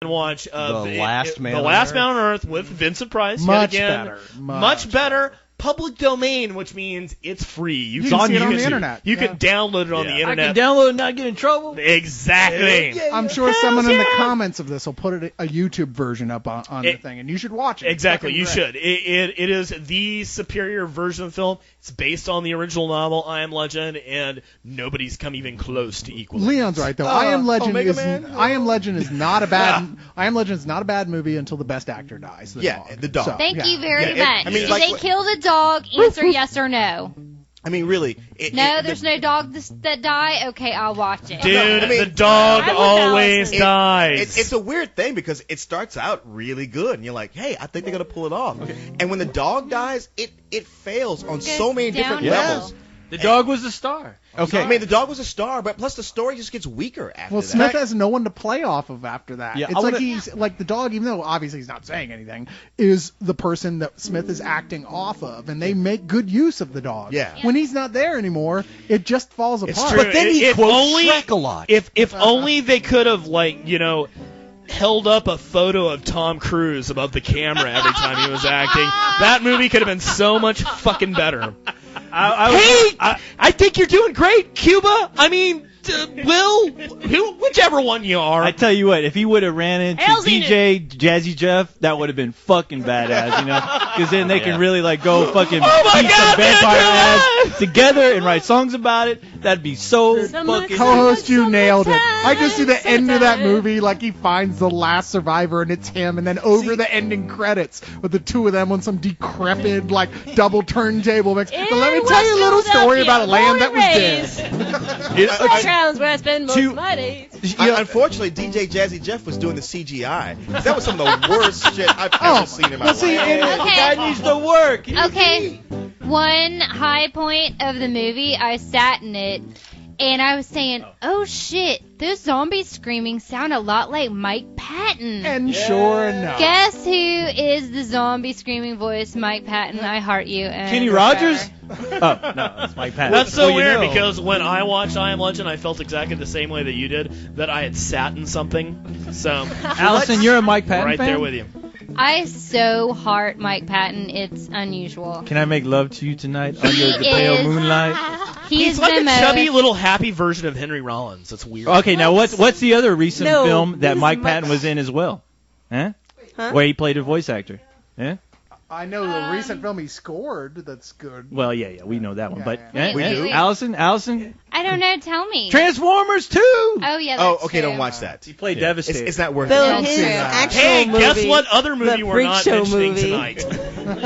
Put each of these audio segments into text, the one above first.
watch The Last Man on Earth with Vincent Price. Much yet again. better. Much better. Public domain, which means it's free. You can see it on the internet. You can download it on the internet. I can download it and not get in trouble. Exactly. I'm sure someone in the comments of this will put a YouTube version up on the thing, and you should watch it. Exactly, you should. It is the superior version of the film. It's based on the original novel, I Am Legend, and nobody's come even close to equaling. Leon's right though. I Am Legend is not a bad movie until the best actor dies. The dog. So, Thank you very much. I mean, Did like, they kill the dog? Answer yes or no. I mean, really. There's no dogs that die? Okay, I'll watch it. Dude, the dog always dies. It's a weird thing because it starts out really good, and you're like, hey, I think they're going to pull it off. Okay. And when the dog dies, it fails on so many different levels. The dog was the star. Okay. I mean, the dog was a star, but plus the story just gets weaker after that. Well, Smith has no one to play off of after that. Yeah, it's like he's like the dog, even though obviously he's not saying anything, is the person that Smith is acting off of, and they make good use of the dog. Yeah. When he's not there anymore, it just falls apart. True. But then he quotes Shrek a lot. If only they could have, held up a photo of Tom Cruise above the camera every time he was acting, that movie could have been so much fucking better. I think you're doing great, Cuba. I mean, Will, whichever one you are. I tell you what, if he would have ran into DJ Jazzy Jeff, that would have been fucking badass, Because then they can really go fucking beat some vampire ass together and write songs about it. That'd be so fucking. Co-host, you nailed it. I just see the end of that movie, like he finds the last survivor and it's him, and then over the ending credits with the two of them on some decrepit double turntable mix. But let me tell you a little story about a land that was dead. Where I spend most of my days. Unfortunately, DJ Jazzy Jeff was doing the CGI. That was some of the worst shit I've ever seen in my life. The guy needs to work. Okay. One high point of the movie, I sat in it, and I was saying, oh shit, those zombies screaming sound a lot like Mike Patton. And sure enough. Guess who is the zombie screaming voice? Mike Patton, I heart you. Kenny Rogers? Oh, no, it's Mike Patton. That's so weird because when I watched I Am Legend, I felt exactly the same way that you did, that I had sat in something. So, Allison, you're a Mike Patton right fan? there with you. I so heart Mike Patton, it's unusual. Can I make love to you tonight under the pale moonlight? He's like the a chubby little happy version of Henry Rollins. That's weird. Okay, now what's the other recent film that Mike Patton was in as well? Huh? Where he played a voice actor? Yeah? I know the recent film he scored that's good. Well, yeah, we know that one. But We do? Allison? I don't know, tell me. Transformers 2! Oh, yeah, that's okay, true. don't watch that. He played Devastator. It's not worth So it. his actual Hey, movie, guess what other movie the we're Freak not Show mentioning movie. tonight?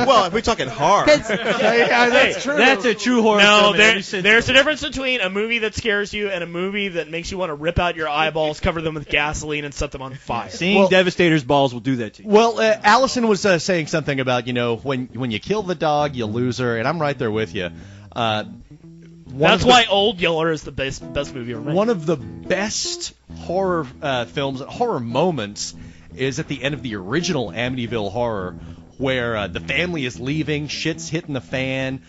Well, if we're talking horror. That's true. That's a true horror No, film. there's a difference between a movie that scares you and a movie that makes you want to rip out your eyeballs, cover them with gasoline, and set them on fire. Seeing Devastator's balls will do that to you. Well, Allison was saying something about, when you kill the dog, you lose her, and I'm right there with you. That's why Old Yeller is the best movie ever made. One of the best horror films, horror moments, is at the end of the original Amityville Horror, where the family is leaving, shit's hitting the fan,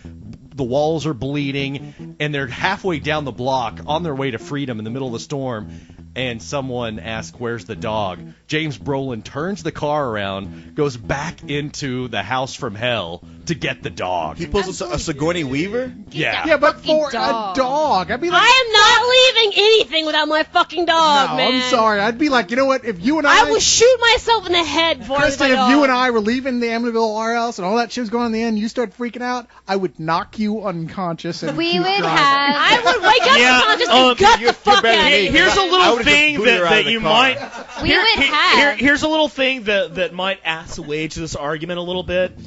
the walls are bleeding, and they're halfway down the block on their way to freedom in the middle of the storm, and someone asks, where's the dog? James Brolin turns the car around, goes back into the house from hell to get the dog. He pulls a Sigourney Weaver? Yeah, but for a dog. I'd be like, I am not leaving anything without my fucking dog, no, man. I'm sorry. I'd be like, you know what? If you and I will shoot myself in the head for Kristen, my if dog. you and I were leaving the Amityville Horror House and all that shit was going on in the end, you start freaking out, I would knock you unconscious and We keep would driving. I would wake up unconscious and gut the fuck out of you. Here's a little thing that you might. We would have. Here's a little thing that might assuage this argument a little bit.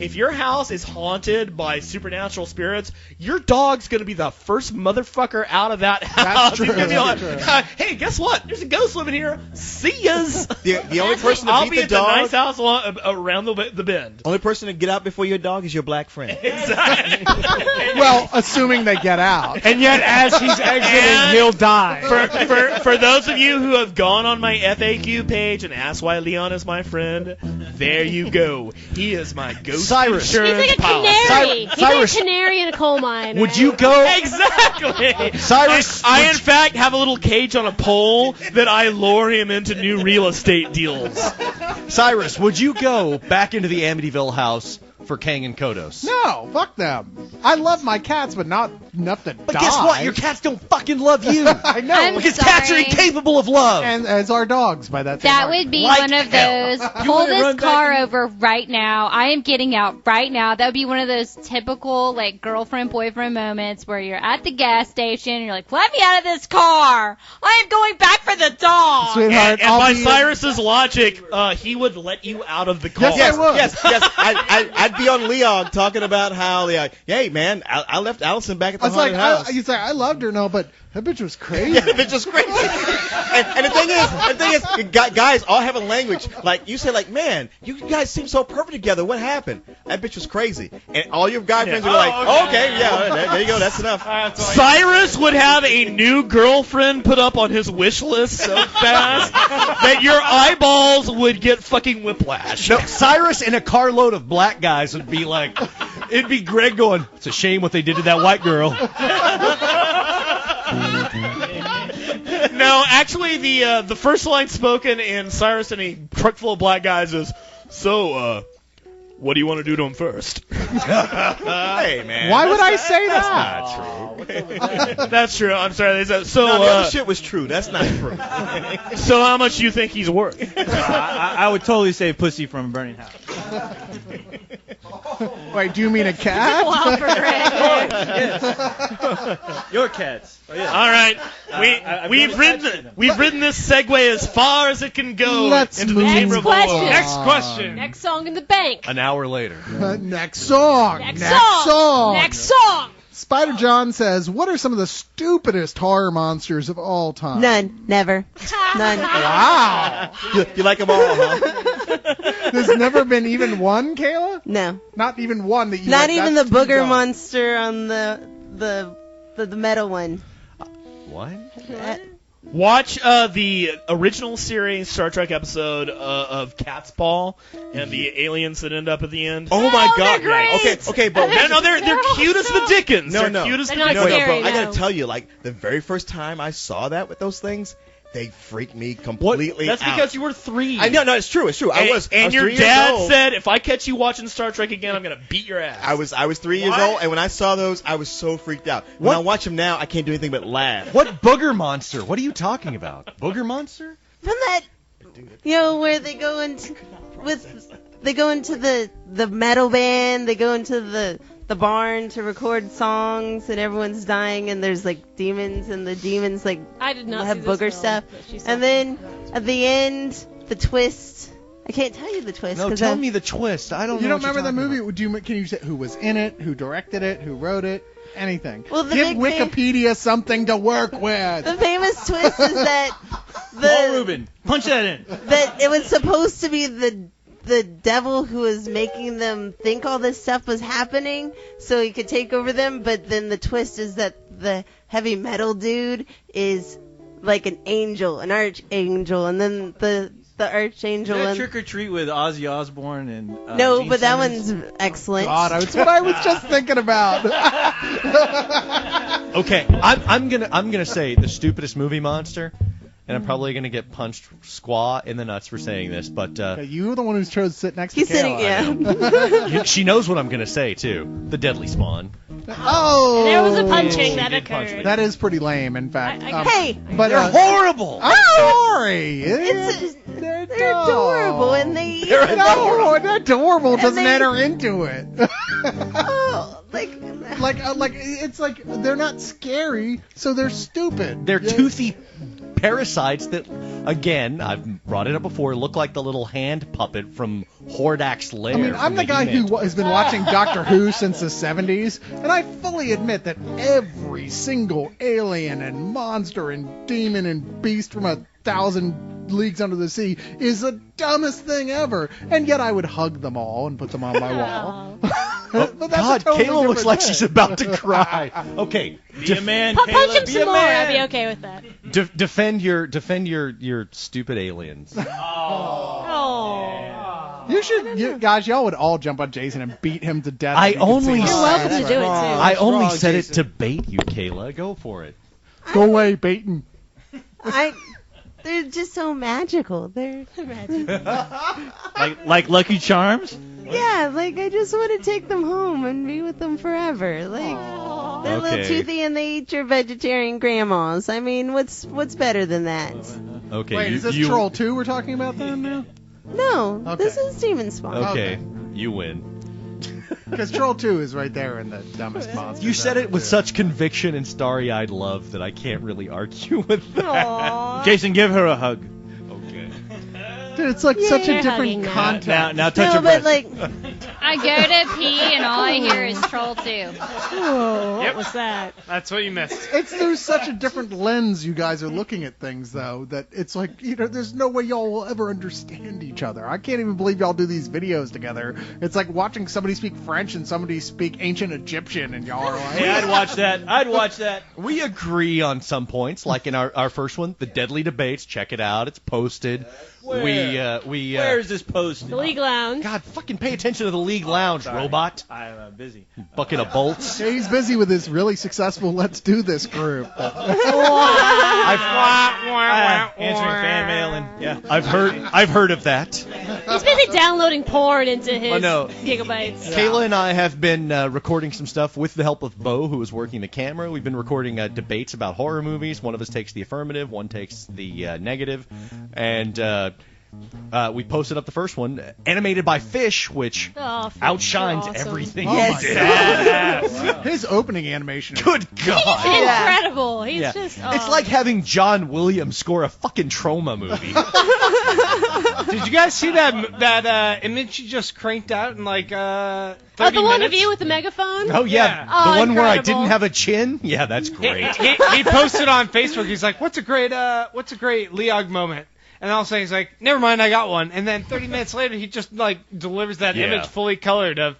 If your house is haunted by supernatural spirits, your dog's going to be the first motherfucker out of that house. That's true. He's gonna be That's like, hey, guess what? There's a ghost living here. See yas. The only person to I'll beat be the at dog. the nice house around the bend. Only person to get out before your dog is your black friend. Exactly. Well, assuming they get out. And yet, as he's exiting, he'll die. For those of you who have gone on my FAQ page and asked why Leon is my friend, there you go. He is my my ghost Cyrus. He's insurance like a policy. canary. He's Cyrus. like a canary in a coal mine. Would right? you go? Exactly. Cyrus, I in fact have a little cage on a pole that I lure him into new real estate deals. Cyrus, would you go back into the Amityville house for Kang and Kodos? No, fuck them. I love my cats, but not enough to But die. guess what? Your cats don't fucking love you. I know. I'm Because cats are sorry. incapable of love. And as our dogs by that same That argument. would be Like one of hell. those. You Pull wanna this run back car in- over right now. I am getting out right now. That would be one of those typical like girlfriend boyfriend moments where you're at the gas station and you're like, "Let me out of this car. I am going back for the dog." Sweetheart, And I'll by be- Cyrus's logic, he would let you out of the car. Yes, I would. Yes. I'd be on LEOG talking about how hey man, I left Allison back at the I was like, haunted house. he's like, I loved her, no, but that bitch was crazy. Yeah, it's just crazy. and the thing is, guys all have a language. Like you say, like, man, you guys seem so perfect together. What happened? That bitch was crazy. And all your guy friends are like, okay, yeah, there you go, that's enough. Cyrus would have a new girlfriend put up on his wish list so fast that your eyeballs would get fucking whiplash. No, Cyrus and a carload of black guys would be like, it'd be Greg going, it's a shame what they did to that white girl. No, actually, the first line spoken in Cyrus and a truck full of black guys is, so, what do you want to do to him first? Hey man, Why would I say that's that? not true. That's true. I'm sorry. They said, so, No, the other shit was true. That's not true. so how much do you think he's worth? I would totally say pussy from a burning house. Wait, do you mean a cat? Wow, for Greg. Your cats. Oh, yeah. All right, I've we've noticed that. ridden this segue as far as it can go Let's into the move chamber of Next horror. question. Next question. Next song in the bank. An hour later. Next song. Next song. Next song. Spider John says, what are some of the stupidest horror monsters of all time? None. Never. None. Wow. You like them all, huh? There's never been even one, Kayla? No. Not even one that you Not like, even the that's too booger dumb. monster on the metal one. What? Watch the original series Star Trek episode of Cat's Paw and the aliens that end up at the end. Oh my they're God! great. Okay, but No, they're cute as the dickens. No, They're no. cute as the They're not dickens. scary. I no. gotta tell you, like the very first time I saw that with those things, they freaked me completely That's out. because you were 3. I know, no, it's true. I was. I And was your 3 years dad old. said, if I catch you watching Star Trek again, I'm gonna beat your ass. I was 3 years old, and when I saw those, I was so freaked out. When What? I watch them now, I can't do anything but laugh. What booger monster? What are you talking about? Booger monster? From that, where they go into the metal band, they go into the barn to record songs, and everyone's dying, and there's like demons, and the demons like I did not have see this booger film, stuff. but she saw And then at the end, the twist. I can't tell you the twist. No, 'cause tell I'm- me the twist. I don't You know. don't remember the movie? Can you say who was in it, who directed it, who wrote it, anything? Well, the Give big thing- Wikipedia something to work with. The famous twist is that Paul Rubin, punch that in. that it was supposed to be the devil who was making them think all this stuff was happening so he could take over them, but then the twist is that the heavy metal dude is like an angel, an archangel, and then the archangel Is that and Trick or Treat with Ozzy Osbourne and no, Gene but that Simmons? one's excellent. God, that's what I was just thinking about. Okay, I'm gonna say the stupidest movie monster, and I'm probably gonna get punched squaw in the nuts for saying this, but You were the one who chose to sit next He's to sitting, Kayla. yeah. she knows what I'm gonna say too. The Deadly Spawn. Oh, There was a punching She that did punch me. occurred. That is pretty lame, in fact. I- Hey, but They're horrible. I'm sorry. they're adorable, and they No, adorable doesn't they- enter into it. oh, like like it's like they're not scary, so they're stupid. They're Yeah. toothy parasites that, again, I've brought it up before, look like the little hand puppet from Hordak's lair. I mean, I'm from the guy He-Man who has been watching Doctor Who since the 70s, and I fully admit that every single alien and monster and demon and beast from 1,000 leagues under the sea is the dumbest thing ever, and yet I would hug them all and put them on my wall. But that's God, a totally Kayla looks different like thing. she's about to cry. Okay, Be a man, Punch Kayla, him be some a more. man. I'd be okay with that. defend your stupid aliens. Oh. Guys, y'all would all jump on Jason and beat him to death. I if you could only see You're him. welcome to do it, too. I only wrong, said Jason. it to bait you, Kayla. Go for it. Go away, Baton. They're just so magical. They're Like Lucky Charms? yeah, like I just want to take them home and be with them forever. Like they're a little Okay. toothy and they eat your vegetarian grandmas. I mean, what's better than that? Okay. Wait, is this you, Troll 2 we're talking about then now? No, Okay. this is Steven Spawn. Okay. You win. Because Troll 2 is right there in the dumbest monster. You said it with such conviction and starry-eyed love that I can't really argue with that. Aww. Jason, give her a hug. Okay. Dude, it's like such a Yeah, different hugging now. context. Now touch No, her but breast. like, I go to pee and all I hear is Troll 2. Oh, what was that? That's what you missed. It's through such a different lens you guys are looking at things, though, that it's like, there's no way y'all will ever understand each other. I can't even believe y'all do these videos together. It's like watching somebody speak French and somebody speak ancient Egyptian, and y'all are like, Hey, I'd watch that. We agree on some points, like in our first one, the Deadly Debates. Check it out. It's posted. Where? Where is this posted? The League Lounge. God, fucking pay attention to the League Lounge, robot. I'm busy. Bucket of bolts. Yeah, he's busy with his really successful Let's Do This group. Answering fan mail and yeah. I've heard of that. He's busy downloading porn into his no. gigabytes. Kayla and I have been recording some stuff with the help of Beau, who is working the camera. We've been recording debates about horror movies. One of us takes the affirmative, one takes the negative, and we posted up the first one, animated by Fish, which Oh, Fish, outshines you're awesome. everything Oh he my did. God. His opening animation. Good God. Incredible. He's Yeah. just. It's like having John Williams score a fucking trauma movie. Did you guys see that image you just cranked out in like 30 Oh, the one of minutes? you with the megaphone? Oh, yeah. Yeah. Oh, The one where I incredible. didn't have a chin? Yeah, that's great. He posted on Facebook. He's like, "What's a great LEOG moment?" And all of a sudden he's like, "Never mind, I got one." And then 30 minutes later, he just like delivers that Yeah. image fully colored of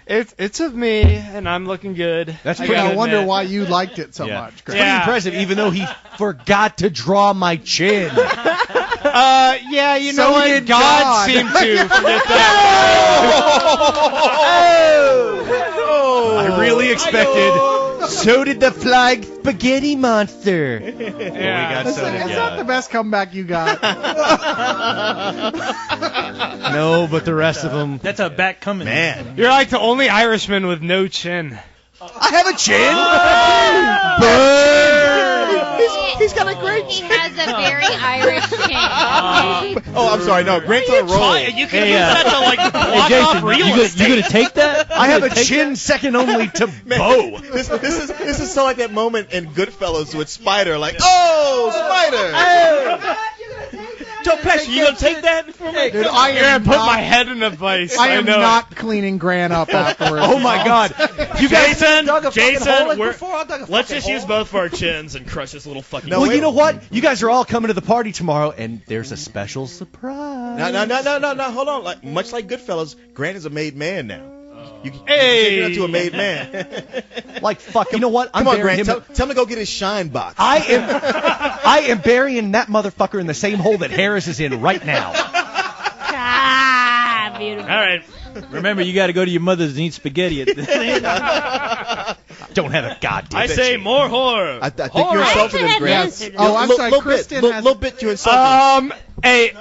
it's of me and I'm looking good. That's I pretty- gotta I wonder admit. why you liked it so Yeah. much. It's Greg. pretty Yeah. impressive, even though he forgot to draw my chin. Yeah, you So know what? did God God. seemed to forget that. I really expected. So did the flying spaghetti monster. Yeah. It's not the best comeback you got. No, but the rest of them. That's a back coming. Man. You're like the only Irishman with no chin. I have a chin. He's got a great He has a very Irish chin. Oh, I'm sorry. No, Grant's on a roll. You can Hey, use that to like Hey, block Jason, off real you estate. gonna take that? I have a Take chin second only to Beau. This is so like that moment in Goodfellas with Spider, like, oh, Spider. Joe Pesci, you gonna take that from me? Dude, I You're gonna am put not, my head in a vice. I am know. not cleaning Grant up afterwards. Oh my God. You guys. Jason, let's just use both of our chins and crush this little fucking. No, Well, wait. you know what? You guys are all coming to the party tomorrow, and there's a special surprise. No. Hold on. Like much like Goodfellas, Grant is a made man now. You can't Hey. turn into a made man. Like fuck. You know what? I'm Come on, burying Grant. him. Tell him to go get his shine box. I am burying that motherfucker in the same hole that Harris is in right now. Ah, beautiful. All right. Remember, you got to go to your mother's and eat spaghetti. Don't have a goddamn. I say more horror. I think you're insulting him, Grant. answered Oh, I'm sorry. Little Kristen bit, has. little bit you insulted. Hey,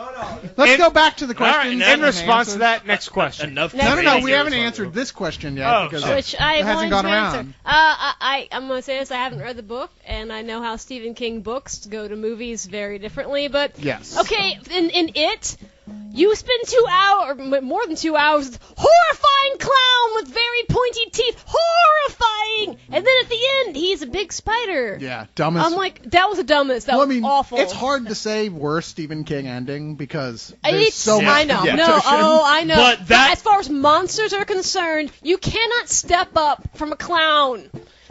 Let's in- go back to the All right, questions. now- in response to that, next question. Enough. No, we crazy haven't response. answered this question yet Oh, because shit. Which I it hasn't wanted gone to around. answer. I'm going to say this. I haven't read the book, and I know how Stephen King books go to movies very differently. But Yes. okay, in it, you spend 2 hours, more than 2 hours, with horrifying clown with very pointy teeth, horrifying, and then at the end, he's a big spider. Yeah, dumbest. I'm like, that was the dumbest. That well, I was mean, awful. it's hard to say worst Stephen King ending because there's It's, so much. I know. Yeah. No, oh, I know. But that- as far as monsters are concerned, you cannot step up from a clown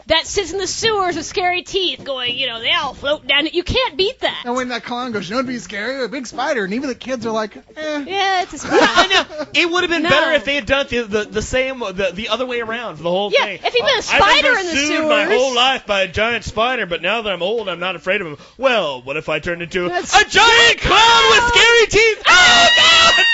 that sits in the sewers with scary teeth going, they all float down. You can't beat that. And when that clown goes, you know, it'd be scary, a big spider, and even the kids are like, eh. Yeah, it's a spider. I know. It would have been No. better if they had done it the same, the other way around for the whole Yeah, thing. if he'd been a I've spider been in the pursued my sewers. whole life by a giant spider, but now that I'm old, I'm not afraid of him. Well, what if I turned into That's- a giant clown with scary teeth? Oh, God!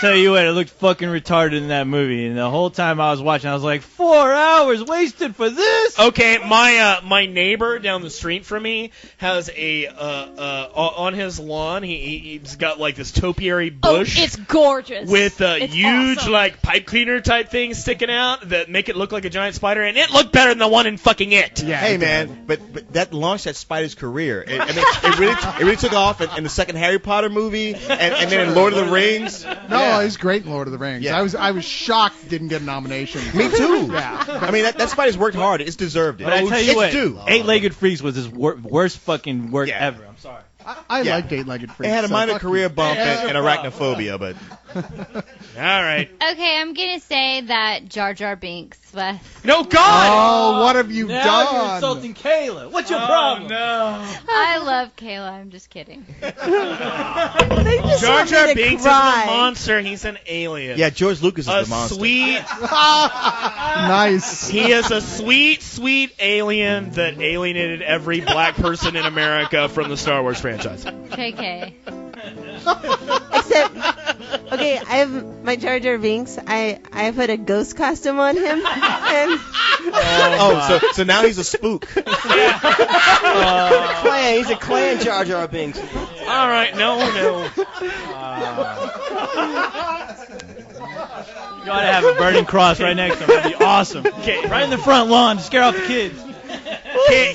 tell you what, it looked fucking retarded in that movie. And the whole time I was watching, I was like, 4 hours wasted for this? Okay, my neighbor down the street from me has a on his lawn. He's got like this topiary bush. Oh, it's gorgeous. With It's huge awesome. like pipe cleaner type things sticking out that make it look like a giant spider, and it looked better than the one in fucking It. Yeah. Hey man, but that launched that spider's career. It really took off in the second Harry Potter movie, and then in Lord of the Rings. No, he's great in Lord of the Rings. Yeah. I was shocked he didn't get a nomination. Me too. Yeah. I mean that spider's worked hard. It's deserved it. But I tell you It's what, due. Eight-Legged Freaks was his worst fucking work Yeah. ever. I'm sorry. I Yeah. liked Eight-Legged Freaks. It had a so minor fuck career you. bump and arachnophobia, but All right. Okay, I'm gonna say that Jar Jar Binks. But No, God! Oh, what have you Now done? you're insulting Kayla. What's your problem? No. I love Kayla. I'm just kidding. They just Jar want me Jar to Binks cry. is a monster. He's an alien. yeah, George Lucas is A the monster. sweet. Nice. He is a sweet, sweet alien that alienated every black person in America from the Star Wars franchise. JK. Except, okay, I have my Jar Jar Binks. I put a ghost costume on him, and So now he's a spook. Clan. He's a clan Jar Jar Binks. All right, no. You ought to have a burning cross right next to him. That'd be awesome. Okay. Right in the front lawn to scare off the kids.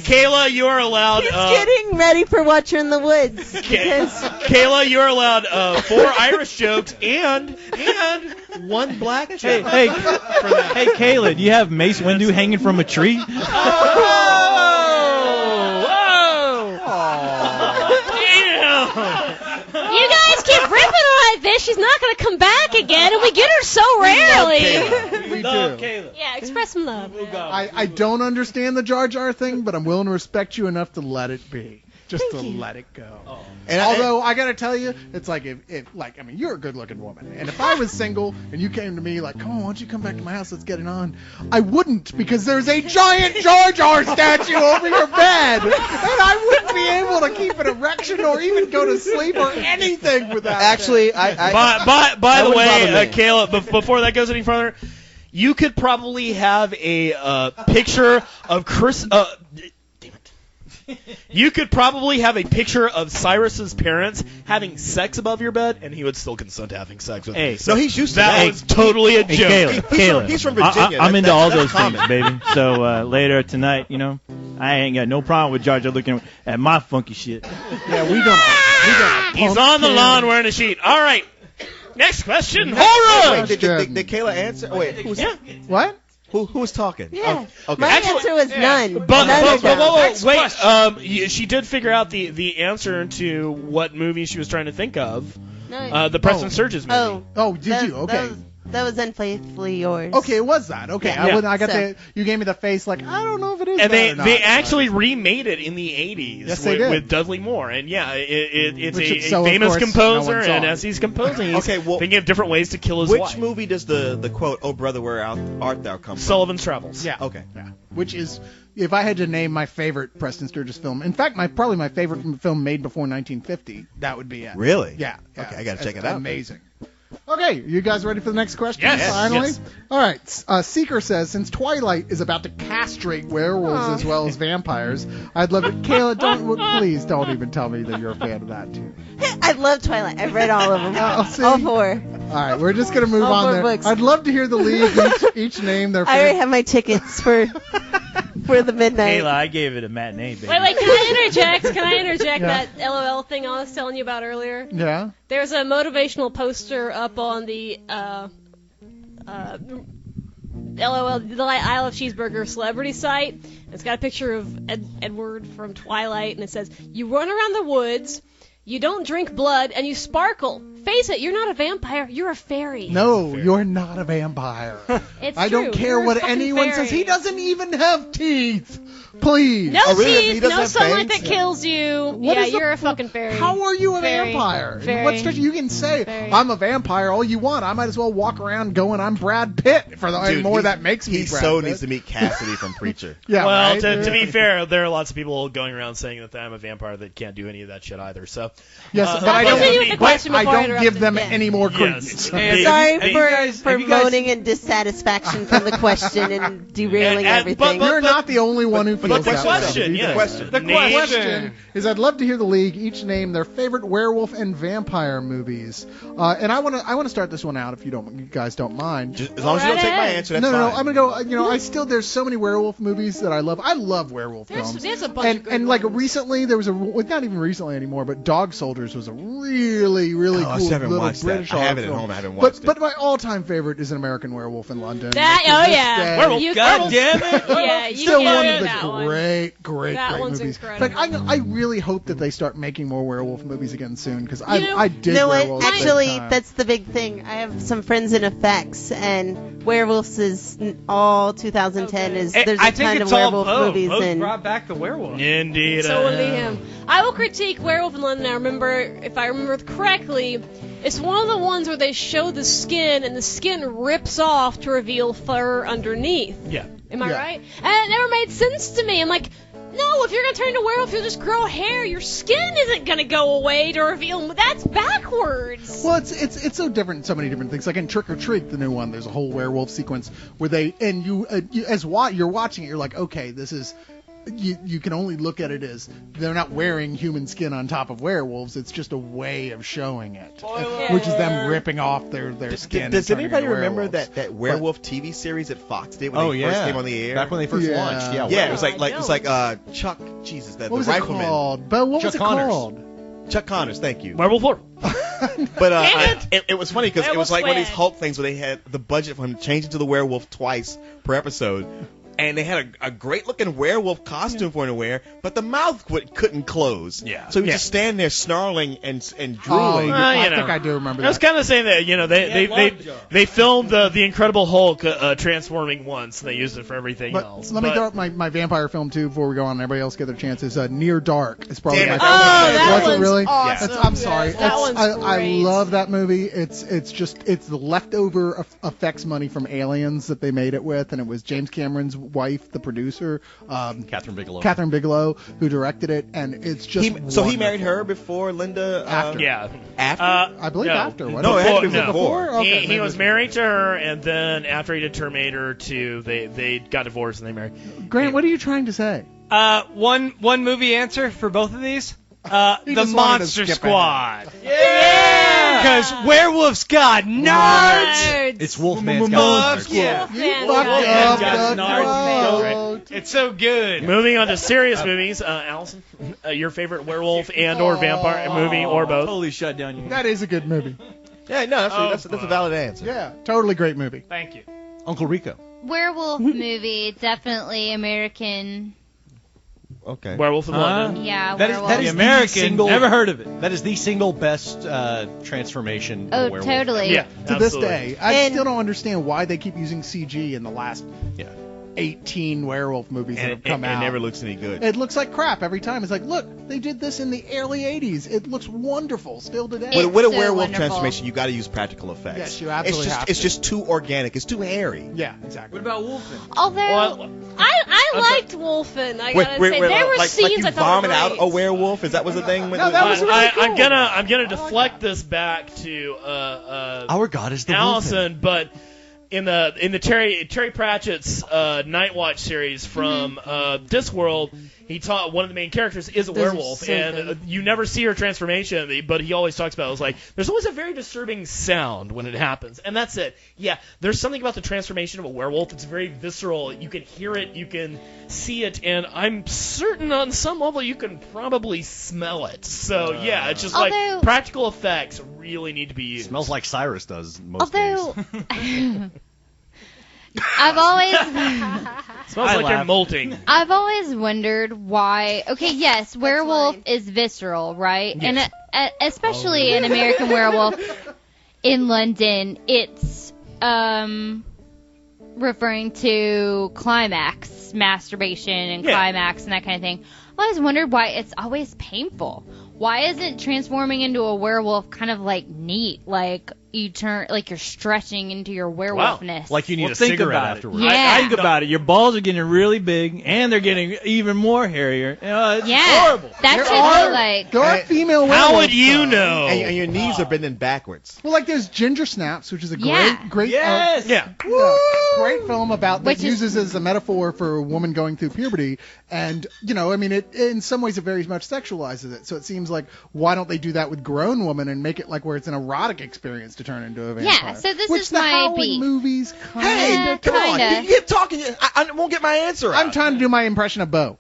Kayla, you are allowed. he's getting ready for Watcher in the Woods. Because Kayla, you are allowed 4 Irish jokes and 1 black joke. Hey, Kayla, do you have Mace Windu hanging from a tree? You guys keep ripping on like this. She's not going to come back again, and we get her so rarely. We do. Kayla. Yeah, express some love. I don't understand the Jar Jar thing, but I'm willing to respect you enough to let it be. Just to let it go. And Although I gotta tell you, it's like if like I mean you're a good-looking woman, and if I was single and you came to me like, come on, why don't you come back to my house? Let's get it on. I wouldn't because there's a giant Jar Jar statue over your bed, and I wouldn't be able to keep an erection or even go to sleep or anything without. Actually, By that the way, wouldn't bother me. Kayla, before that goes any further, you could probably have a picture of Chris. Damn it. You could probably have a picture of Cyrus's parents having sex above your bed, and he would still consent to having sex with Hey, you. no, he's used to That that. was totally a Hey, joke. Kayla. He's from Virginia. I'm into all those That's things, common. baby. So later tonight, I ain't got no problem with Jar Jar looking at my funky shit. Yeah, we don't. He's on the lawn wearing a sheet. All right. Next question. Wait, Horror! did Kayla answer? Oh, wait, who's What? who was talking? yeah, Oh, okay. my answer was none. But None of them. wait. She did figure out the answer to what movie she was trying to think of. No. The Preston Sturges movie. Oh, did you? Okay. That was unfaithfully yours. Okay, it was that. Okay, Yeah. I got So- you gave me the face like I don't know if it is. And that or not. they actually remade it in the 80s Yes, they did. with Dudley Moore. And yeah, it's Which a is so, of famous course, composer, no one and saw. as he's composing, he's Okay, well, thinking of different ways to kill his Which wife. movie does the quote, "Oh brother, where art thou" come from? Sullivan's Travels. Yeah. Okay. Yeah. Which is, if I had to name my favorite Preston Sturges film, in fact, probably my favorite film made before 1950, that would be it. Really? Yeah. Okay, I gotta check It's it out. Amazing. Okay, you guys ready for the next question? Yes. Finally? Yes. All right. Seeker says, since Twilight is about to castrate werewolves as well as vampires, I'd love it. Kayla, please don't even tell me that you're a fan of that, too. I love Twilight. I've read all of them. See? All 4. All right, we're just going to move All on 4 there. books. I'd love to hear the league each name their I already favorite. have my tickets for the midnight. Kayla, I gave it a matinee, baby. Wait, can I interject? Can I interject Yeah. that LOL thing I was telling you about earlier? Yeah? There's a motivational poster up on the LOL, the I Love Cheeseburger celebrity site. It's got a picture of Edward from Twilight, and it says, "You run around the woods, you don't drink blood, and you sparkle. Face it, you're not a vampire, you're a fairy." No, you're not a vampire. It's I don't true. care You're a what fucking anyone fairy. says. He doesn't even have teeth. Please. No Oh, really? He teeth, doesn't no have sunlight fangs? that kills you. What Yeah, is the- you're a fucking fairy. How are you a Fairy. vampire? Fairy. What stretch you can say Fairy. I'm a vampire all you want. I might as well walk around going I'm Brad Pitt for the Dude, more he- that makes me He Brad so Pitt. needs to meet Cassidy from Preacher. Yeah, well, right? to be fair, there are lots of people going around saying that I'm a vampire that can't do any of that shit either. So, Yes, but I'll I don't. continue with the question I before I don't give them interrupted. any more Yes. credence. Hey, Sorry for have you guys- moaning and dissatisfaction from the question and derailing everything. You're not the only one who feels the that question, way. yeah. The Name- Question is, I'd love to hear the league each name their favorite werewolf and vampire movies, and I want to start this one out if you guys don't mind. As long as you don't take my answer, that's No, fine. I'm gonna go. There's so many werewolf movies that I love. I love werewolf films. There's a bunch of good and like ones. recently there was not even recently anymore, but Dog Soldiers was a really I cool still haven't little watched that. British I have horror it at film. home. I haven't watched But it. my all-time favorite is An American Werewolf in London. That- To oh, this yeah. day, Werewolf. You God can- damn it! Yeah, you Still can one do of the that one. great That one's movies. incredible. Like I really hope that they start making more werewolf movies again soon because You know- I dig You know what? werewolves. big Actually, time. that's the big thing. I have some friends in effects, and werewolves is all 2010 is there's I a think ton it's of all werewolf Beau. movies Beau's and brought back the werewolf. Indeed. So will Liam. I will critique Werewolf in London. If I remember correctly, it's one of the ones where they show the skin and the skin rips off to reveal fur underneath. Yeah. Am I Yeah. right? And it never made sense to me. I'm like, no, if you're gonna turn into a werewolf, you'll just grow hair. Your skin isn't gonna go away to reveal. That's backwards. Well, it's so different in so many different things. Like in Trick or Treat, the new one, there's a whole werewolf sequence where you're watching it, you're like, okay, this is. You can only look at it as they're not wearing human skin on top of werewolves. It's just a way of showing it, which is them ripping off their skin. Does and turning anybody into remember werewolves. that werewolf TV series that Fox did when they first came on the air? Back when they first Yeah. launched. Yeah. Yeah, it was I like Chuck. Jesus, the What was it rifleman. called? But what Chuck was it Connors. called? Chuck Connors. Thank you. Werewolf 4. But it was funny because it Werewolf was like one of these Squad. Hulk things where they had the budget for him to change into the werewolf twice per episode. And they had a great looking werewolf costume for him to wear, but the mouth couldn't close. Yeah. So he was Yeah. just standing there snarling and Oh, drooling. I you think know. I do remember I was that. kind of saying that they filmed the Incredible Hulk transforming once and they used it for everything But else. let me throw up my vampire film too before we go on. And everybody else get their chances. Near Dark is probably Damn my it. favorite. Oh, that Was it one's really? awesome. I'm sorry. Yes, that one's I great. love that movie. It's the leftover effects money from Aliens that they made it with, and it was James Cameron's wife, the producer, Catherine Bigelow. Catherine Bigelow, who directed it, and it's just So he wonderful. married her before Linda. After. Yeah. After. I believe no. after. What? No, it had to be no. before. Okay, He maybe was it married to her, and then after he did Terminator 2, they got divorced and they married. Grant, what are you trying to say? One movie answer for both of these. He The just wanted to Monster skip Squad. Yeah! Because werewolves got nards. Nerds. It's Wolfman's Wolf, got yeah. Wolfman Fucked got up nards. the throat. It's so good. Moving on to serious movies, Allison, your favorite werewolf and/or vampire movie, or both? Totally shut down you. That is a good movie. Yeah, no, that's a valid answer. Yeah, totally great movie. Thank you. Uncle Rico. Werewolf movie, definitely American. Okay. Werewolf in London. Yeah, That is werewolf. that The is American. the single. Never heard of it. That is the single best transformation. Oh, of a werewolf. totally. Yeah, To this absolutely. day, I And- still don't understand why they keep using CG in the last 18 werewolf movies that And have come it out. never looks any good. It looks like crap every time. It's like, look, they did this in the early 80s. It looks wonderful still today. It's With a so werewolf wonderful. transformation, you got to use practical effects. Yes, you absolutely have It's to. just too organic. It's too hairy. Yeah, exactly. What about Wolfen? Although, Well, I liked Wolfen. I gotta say, Wait, there were like scenes you I thought were vomit out great. a werewolf? Is that was the thing? No, that was really I'm cool. gonna deflect this back to Our God is the Wolfen. Allison, but in the Terry Pratchett's Night Watch series from Discworld, he taught one of the main characters is a Those are werewolf, so and good. you never see her transformation, but he always talks about it. It's like there's always a very disturbing sound when it happens, and that's it. Yeah, there's something about the transformation of a werewolf. It's very visceral. You can hear it, you can see it, and I'm certain on some level you can probably smell it. So yeah, it's just Although- like practical effects really need to be used. Smells like Cyrus does most although days. I've always Smells like you're molting. I've always wondered why. Okay, yes, werewolf is visceral, right? Yes. And especially in American Werewolf in London, it's referring to climax, masturbation, and Yeah. climax, and that kind of thing. I always wondered why it's always painful. Why isn't transforming into a werewolf kind of like neat? Like, you turn like you're stretching into your werewolfness. Like you need a think cigarette about afterwards. Yeah. Think about it. Your balls are getting really big, and they're getting even more hairier. You know, it's horrible. That should be like. There are female werewolves. How would you though. know? And your knees are bending backwards. Well, like there's Ginger Snaps, which is a great, Yeah. great, Yes. Yeah. great film about that Which is- uses as a metaphor for a woman going through puberty, and I mean, it in some ways it very much sexualizes it. So it seems like why don't they do that with grown women and make it like where it's an erotic experience to turn into a vampire? Yeah, so this which is the my Howling beef. movies Hey, kind of. come on. kinda. You keep talking. I won't get my answer out. I'm trying to do my impression of Beau.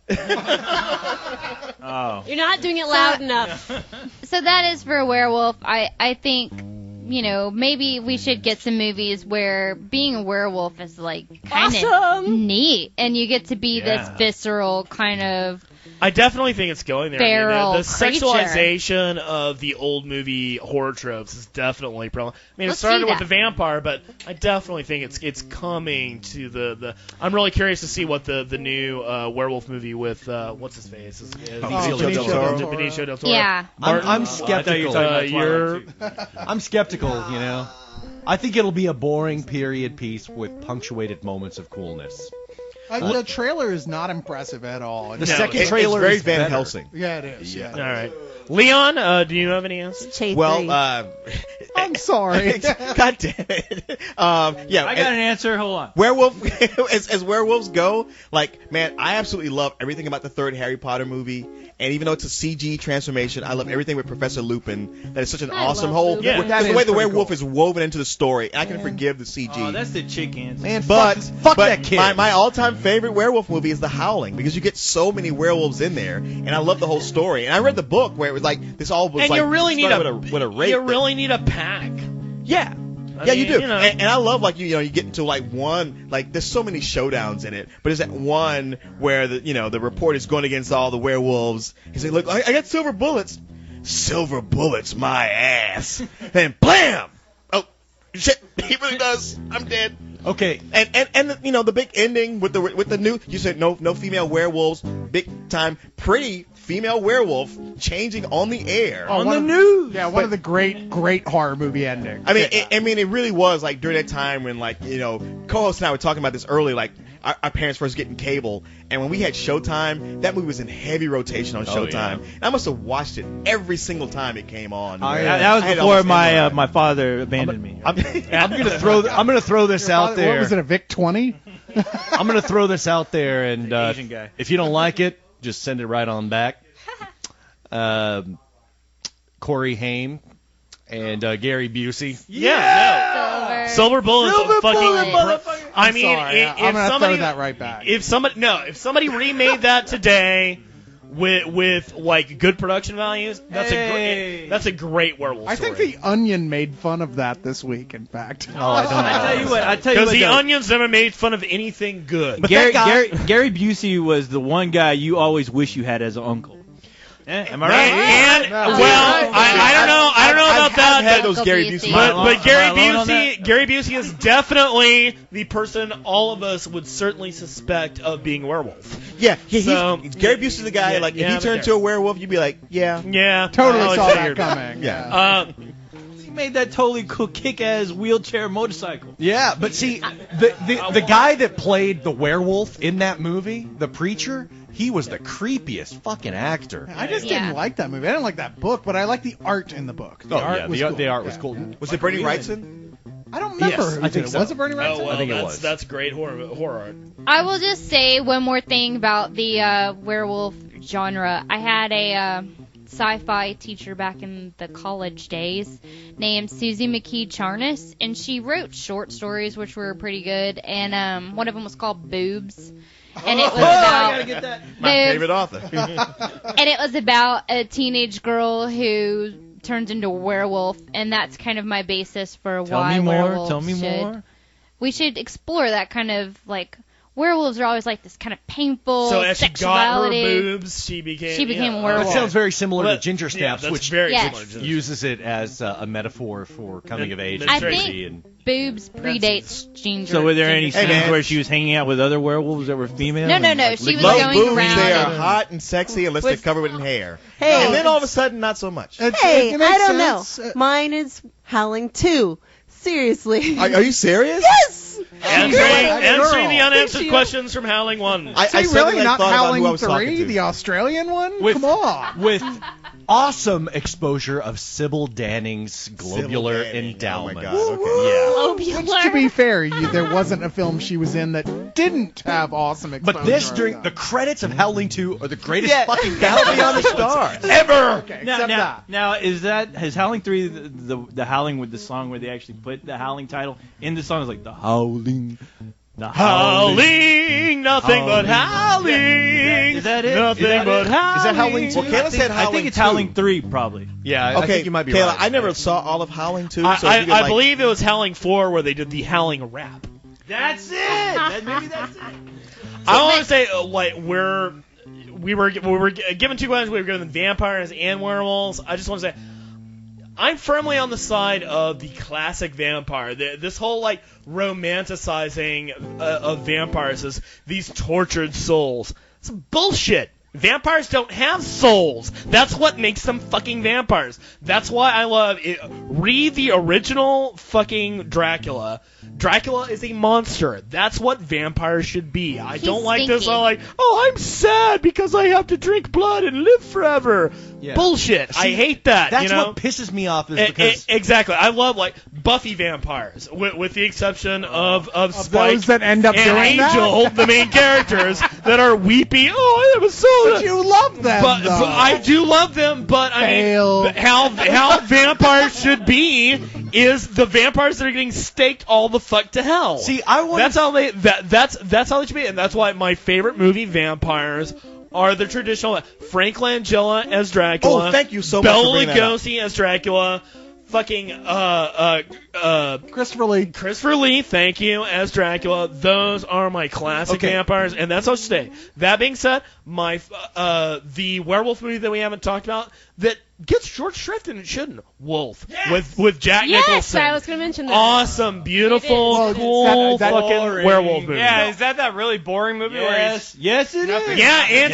Oh. You're not doing it loud enough. So that is for a werewolf. I think, maybe we should get some movies where being a werewolf is like kind of Awesome. neat, and you get to be this visceral kind of. I definitely think it's going there. Feral The creature. sexualization of the old movie horror tropes is definitely prevalent. I mean, it Let's started see with that. the vampire, but I definitely think it's coming to the. I'm really curious to see what the new werewolf movie with what's his face is. Benicio del Toro. Benicio del Toro. Yeah. I'm skeptical. You're. I'm skeptical, I think it'll be a boring period piece with punctuated moments of coolness. The trailer is not impressive at all. The second trailer it's very is Van better. Helsing. Yeah, it is. Yeah. All right, Leon. Do you have any answers? Well, I'm sorry. God damn it. Yeah. I got an answer. Hold on. Werewolf, as werewolves go, like, man, I absolutely love everything about the third Harry Potter movie. And even though it's a CG transformation, I love everything with Professor Lupin. That is such an awesome whole. Lupin. Yeah, because that the way is the pretty werewolf cool. is woven into the story, and I can forgive the CG. Oh, that's the chick answer. Man, But fuck that kid. My all-time favorite werewolf movie is The Howling because you get so many werewolves in there, and I love the whole story. And I read the book where it was like this all was And like you really need started with a rape. You really need a pack. Yeah. I Yeah, you mean, do. And I love, like, you get into, like, one, like, there's so many showdowns in it, but there's that one where, the reporter's going against all the werewolves. He's like, look, I got silver bullets. Silver bullets, my ass. Then, blam! Oh, shit, he really does. I'm dead. Okay. And the big ending with the new, you said no female werewolves, big time, pretty female werewolf changing on the air. On the news. Yeah, one of the great horror movie endings. I mean, it really was like during that time when, like, co-host and I were talking about this early, like our parents first getting cable, and when we had Showtime, that movie was in heavy rotation on Showtime. And I must have watched it every single time it came on. That was before my father abandoned me. I'm gonna throw this out there. What was it, a Vic 20? I'm gonna throw this out there, and Asian guy. if you don't like it, just send it right on back. Corey Haim and Gary Busey. Yeah, Silver Bullets. Silver fucking. bullet, motherfucker. I mean, Sorry, if I'm gonna somebody throw that right back. If somebody remade that today with like good production values, that's a great werewolf. I think story. The Onion made fun of that this week. In fact. Oh, I don't know. I tell you what. Because the though. Onions never made fun of anything good. But Gary, that guy- Gary Busey was the one guy you always wish you had as an uncle. Am I right? And I don't know about I've had that. those Gary Busey. But Gary Am I alone on Busey is definitely the person all of us would certainly suspect of being a werewolf. Yeah, So- Gary Busey's the guy. Yeah, like, yeah, if he but turned into a werewolf, you'd be like, yeah. Yeah, Totally I saw that figured. coming. Yeah. He made that totally cool kick-ass wheelchair motorcycle. Yeah, but see, the guy that played the werewolf in that movie, the preacher, he was the creepiest fucking actor. I just Yeah. didn't like that movie. I didn't like that book, but I like the art in the book. The art was cool. the art was Yeah. cool. Was it Bernie Wrightson? I don't remember Yes, who I did think it. so. Was it Bernie Wrightson? Oh, well, I think it was. that's great horror art. I will just say one more thing about the werewolf genre. I had a sci-fi teacher back in the college days named Susie McKee Charnas, and she wrote short stories which were pretty good, and one of them was called Boobs. And it was about My boobs. favorite author. And it was about a teenage girl who turns into a werewolf, and that's kind of my basis for Tell why me more. werewolves Tell me should. more. We should explore that kind of like werewolves are always like this kind of painful So as she got her sexuality. boobs, she became a That werewolf. sounds very similar Well, to Ginger Snaps, that's which very Yes. similar to uses it as a metaphor for coming of age. I and think- puberty and Boobs predates Ginger. So were there any Ginger scenes man. where she was hanging out with other werewolves that were female? No, and, like, she was Love going boobs, around. they are and- hot and sexy unless they're covered in hair. Hey. And then all of a sudden, not so much. Hey, It makes I don't know. sense. Mine is Howling 2. Seriously. Are you serious? Yes! Answering the girl. unanswered questions from Howling 1. I See, suddenly really not thought about who I Howling was talking 3, to. the Australian one? With- Come on. with awesome exposure of Sybil Danning's globular Sybil Danning. endowment. Oh my God, okay. Yeah. Globular. To be fair, there wasn't a film she was in that didn't have awesome exposure. But this, of during that. the credits of Howling 2, are the greatest fucking Battle Beyond the Stars. ever. Okay, Now, except now, that. now, is Howling 3 the Howling with the song where they actually put the Howling title in the song? Is like the Howling, the Howling, nothing but Howling. howling. Is that it? Nothing Is that but it? howling. Is that Howling 2? Well, Kayla said I Howling think it's 2. Howling 3 probably. Yeah, I Okay, think you might be Kayla, right. I never saw all of Howling 2. I, so if you could, I like, believe it was Howling 4 where they did the Howling rap. That's it. Maybe that's it. I want to say, we were given two questions. We were given vampires and werewolves. I just want to say, I'm firmly on the side of the classic vampire. This whole romanticizing of vampires as these tortured souls. It's bullshit. Vampires don't have souls. That's what makes them fucking vampires. That's why I love it. Read the original fucking Dracula. Dracula is a monster. That's what vampires should be. I don't like this all I'm sad because I have to drink blood and live forever. Yeah. Bullshit. See, I hate that. That's you know? what pisses me off is because Exactly. I love Buffy vampires, with the exception of Spike those that end up and doing that? Angel, the main characters that are weepy. Oh, it was so. But you love them, But though. I do love them. But I Fail. mean, how vampires should be is the vampires that are getting staked all the fuck to hell. See, I want That's how they. That's how they should be, and that's why my favorite movie, Vampires, are the traditional Frank Langella as Dracula. Oh, thank you so much for Bela bringing that up. Lugosi as Dracula. Fucking Christopher Lee. Christopher Lee, thank you, as Dracula. Those are my classic Okay. vampires, and that's how it should stay. That being said, the werewolf movie that we haven't talked about that gets short shrift and it shouldn't. Wolf with Jack Yes, Nicholson. I was going to mention that. Awesome, beautiful, Well, cool that fucking boring. werewolf movie. Yeah, is that really boring movie where he's Yes, it is. Yeah, and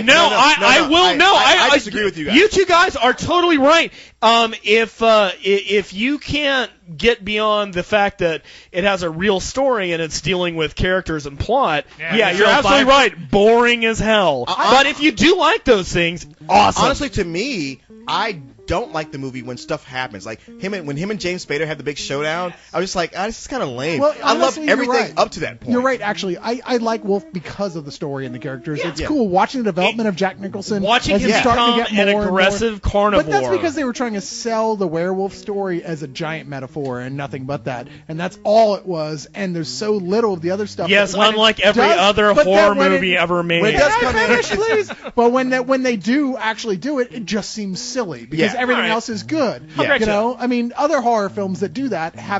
I disagree with you guys. You two guys are totally right. If you can't get beyond the fact that it has a real story and it's dealing with characters and plot, Yeah, you're absolutely right. Boring as hell. But if you do like those things, awesome. Honestly, to me, I don't like the movie when stuff happens. Like when him and James Spader had the big showdown, I was just like, this is kind of lame. Well, I love honestly, you're everything right. up to that point. You're right, actually. I like Wolf because of the story and the characters. It's Yeah. cool watching the development of Jack Nicholson. Watching as him he's starting become to get an more and more- aggressive carnivore. But that's because they were trying to sell the werewolf story as a giant metaphor and nothing but that. And that's all it was. And there's so little of the other stuff. Yes, that when unlike it every does- other but then horror when movie ever made. when it does come in, please. But when they do actually do it, it just seems silly because Yeah. everything Right. else is good. Yeah. You know, I mean, other horror films that do that